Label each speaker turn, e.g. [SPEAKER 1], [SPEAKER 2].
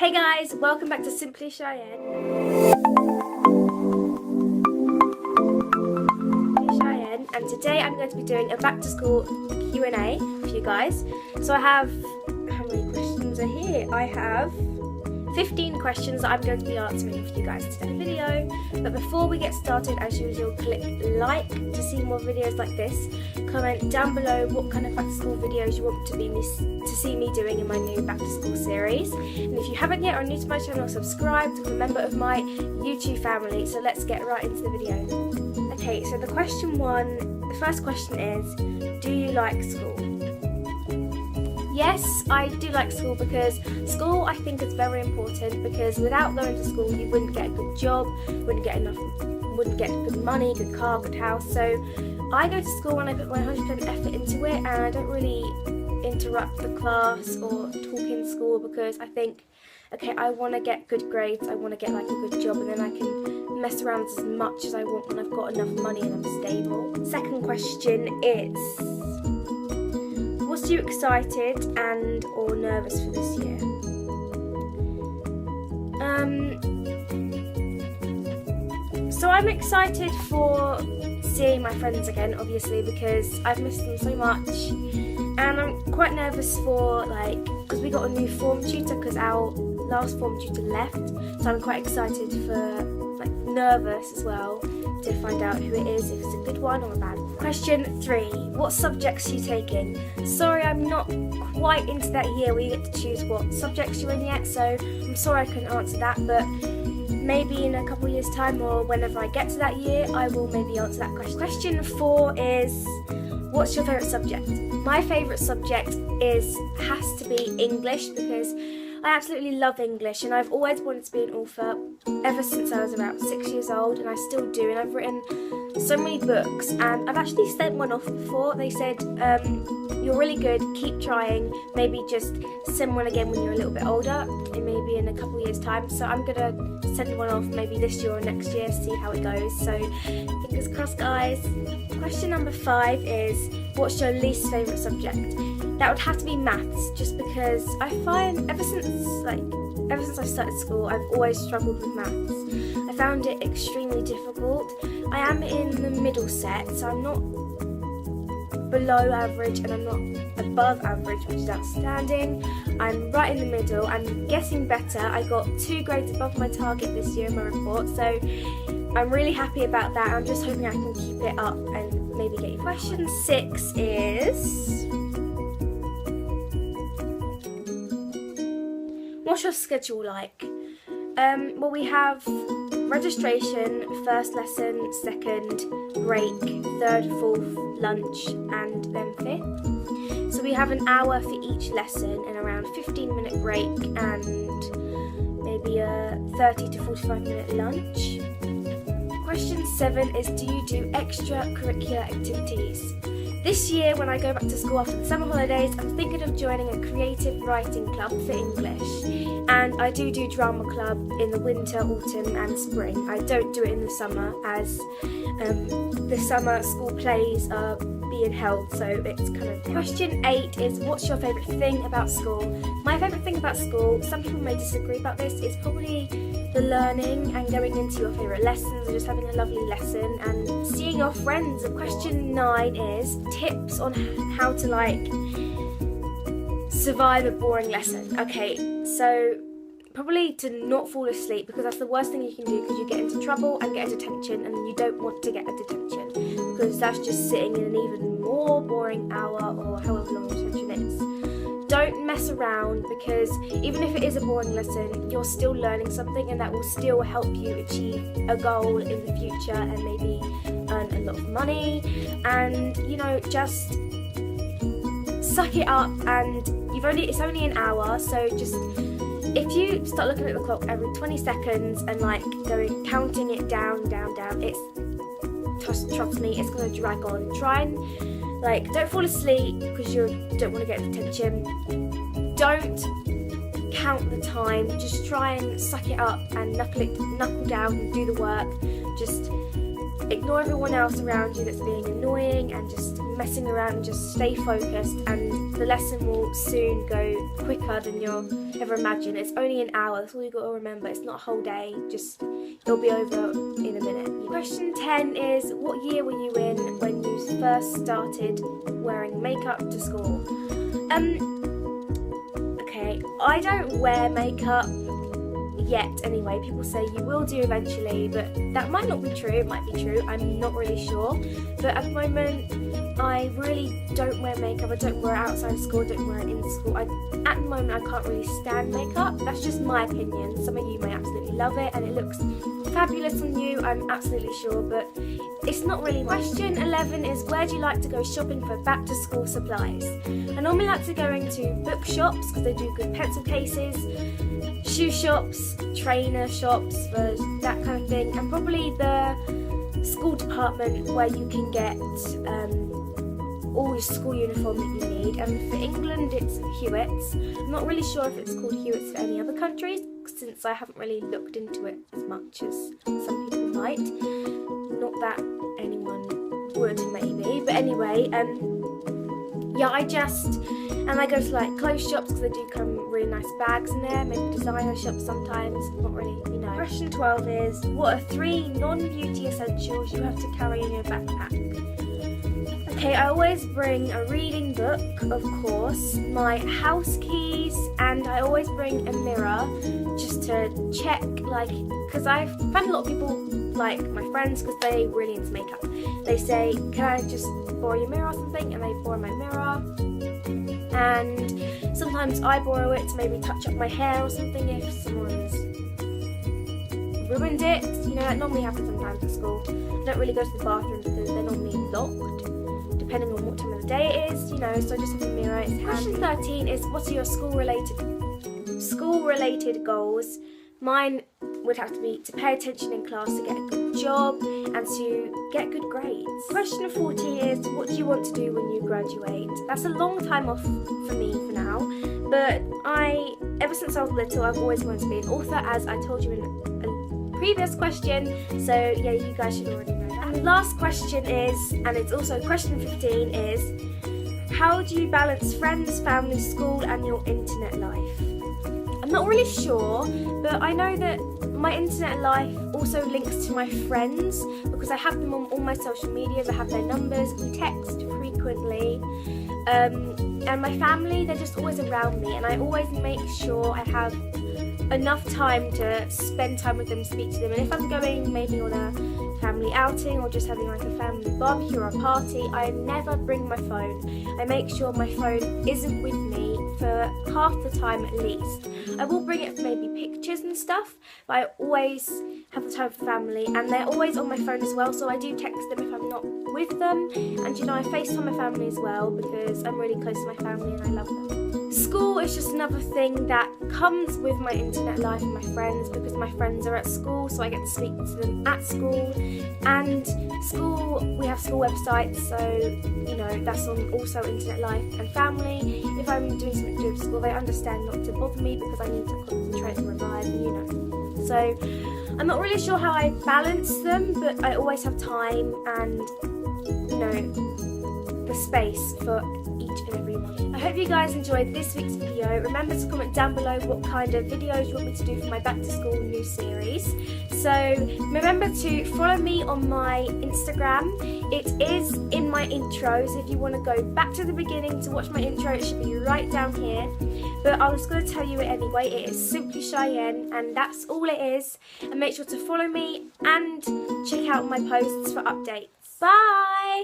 [SPEAKER 1] Hey guys, welcome back to Simply Cheyenne. And today I'm going to be doing a back to school Q&A for you guys. So I have, how many questions are here? I have 15 questions that I'm going to be answering for you guys today in the video. But before we get started, as usual, click like to see more videos like this. Comment down below what kind of back to school videos you want to see me doing in my new back to school series. And if you haven't yet or are new to my channel, subscribe to become a member of my YouTube family. So let's get right into the video. Okay, so the first question is, do you like school? Yes, I do like school because school I think is very important, because without going to school you wouldn't get a good job, wouldn't get good money, good car, good house. So I go to school and I put my 100% effort into it, and I don't really interrupt the class or talk in school because I think, okay, I want to get good grades, I want to get like a good job, and then I can mess around as much as I want when I've got enough money and I'm stable. Second question is, was you excited and or nervous for this year? So I'm excited for seeing my friends again, obviously, because I've missed them so much, and I'm quite nervous for, like, because we got a new form tutor because our last form tutor left, so I'm quite excited for, like, nervous as well to find out who it is, if it's a good one or a bad one. Question 3, what subjects are you taking? Sorry, I'm not quite into that year where you get to choose what subjects you're in yet, so I'm sorry I couldn't answer that, but maybe in a couple of years time or whenever I get to that year, I will maybe answer that question. Question 4 is, what's your favourite subject? My favourite subject has to be English, because I absolutely love English, and I've always wanted to be an author ever since I was about 6 years old, and I still do, and I've written so many books, and I've actually sent one off before. They said, you're really good, keep trying, maybe just send one again when you're a little bit older, and maybe in a couple of years time. So I'm gonna send one off maybe this year or next year, see how it goes, so fingers crossed guys. Question number 5 is, what's your least favourite subject? That would have to be maths, just because I find ever since I started school, I've always struggled with maths. I found it extremely difficult. I am in the middle set, so I'm not below average and I'm not above average, which is outstanding. I'm right in the middle. I'm getting better. I got 2 grades above my target this year in my report, so I'm really happy about that. I'm just hoping I can keep it up and maybe get you. Question 6 is, what's your schedule like? Well, we have registration, first lesson, second, break, third, fourth, lunch, and then fifth. So we have an hour for each lesson and around 15-minute break and maybe a 30 to 45-minute lunch. Question 7 is, do you do extracurricular activities? This year, when I go back to school after the summer holidays, I'm thinking of joining a creative writing club for English. And I do drama club in the winter, autumn and spring. I don't do it in the summer, as the summer school plays are being held, so it's kind of... Question 8 is, what's your favourite thing about school? My favourite thing about school, some people may disagree about this, is probably the learning and going into your favourite lessons and just having a lovely lesson and seeing your friends. And question 9 is tips on how to, like, survive a boring lesson. Okay, so probably to not fall asleep, because that's the worst thing you can do, because you get into trouble and get a detention, and you don't want to get a detention because that's just sitting in an even more boring hour or however long the detention is. Don't mess around, because even if it is a boring lesson, you're still learning something, and that will still help you achieve a goal in the future and maybe earn a lot of money. And, you know, just suck it up, and it's only an hour, so just, if you start looking at the clock every 20 seconds and like counting it down, trust me, it's going to drag on. Try and, like, don't fall asleep because you don't want to get detention. Don't count the time, just try and suck it up and knuckle down and do the work. Just ignore everyone else around you that's being annoying and just messing around, and just stay focused, and the lesson will soon go quicker than you'll ever imagine. It's only an hour, that's all you've got to remember. It's not a whole day, just it'll be over in a minute. Question 10 is, what year were you in when you first started wearing makeup to school? Okay, I don't wear makeup yet anyway. People say you will do eventually, but that might not be true. It might be true, I'm not really sure. But at the moment, I really don't wear makeup. I don't wear it outside of school, I don't wear it in school. At the moment, I can't really stand makeup. That's just my opinion. Some of you may absolutely love it and it looks fabulous on you, I'm absolutely sure, but it's not really. Question 11 is, where do you like to go shopping for back to school supplies? I normally like to go into bookshops because they do good pencil cases, shoe shops, trainer shops for that kind of thing, and probably the school department where you can get all your school uniform that you need. And for England it's Hewitt's. I'm not really sure if it's called Hewitt's for any other countries, since I haven't really looked into it as much as some people might. Not that anyone would, maybe, but anyway, yeah, I go to like clothes shops because they do come really nice bags in there, maybe designer shops sometimes, not really, you know. Question 12 is, what are 3 non-beauty essentials you have to carry in your backpack? Okay, I always bring a reading book, of course, my house keys, and I always bring a mirror just to check, like, because I've found a lot of people, like my friends, because they're really into makeup, they say, can I just borrow your mirror or something, and they borrow my mirror, and sometimes I borrow it to maybe touch up my hair or something if someone's ruined it, you know, that normally happens sometimes at school. I don't really go to the bathroom because they're normally locked, depending on what time of the day it is, you know, so I just have a mirror. Question 13 is, what are your school-related goals? Mine would have to be to pay attention in class, to get a good job, and to get good grades. Question 14 is, what do you want to do when you graduate? That's a long time off for me for now, but ever since I was little, I've always wanted to be an author, as I told you in a previous question, so yeah, you guys should already know that. And the last question is, and it's also question 15, is, how do you balance friends, family, school, and your internet life? I'm not really sure, but I know that my internet life also links to my friends because I have them on all my social medias, I have their numbers, we text frequently, and my family, they're just always around me, and I always make sure I have enough time to spend time with them, speak to them, and if I'm going maybe on a family outing or just having like a family barbecue or a party, I never bring my phone. I make sure my phone isn't with me for half the time at least. I will bring it for maybe pictures and stuff, but I always have the time for family, and they're always on my phone as well, so I do text them if I'm not with them, and you know, I FaceTime my family as well because I'm really close to my family and I love them. School is just another thing that comes with my internet life and my friends, because my friends are at school, so I get to speak to them at school, and school, we have school websites, so you know, that's on also internet life. And family, if I'm doing something to do with school, they understand not to bother me because I need to concentrate and revise, and you know. So I'm not really sure how I balance them, but I always have time and, you know, the space for each and every one. I hope you guys enjoyed this week's video. Remember to comment down below what kind of videos you want me to do for my Back to School new series. So remember to follow me on my Instagram. It is in my intro, so if you want to go back to the beginning to watch my intro, it should be right down here. But I was going to tell you it anyway. It is Simply Cheyenne, and that's all it is. And make sure to follow me and check out my posts for updates. Bye!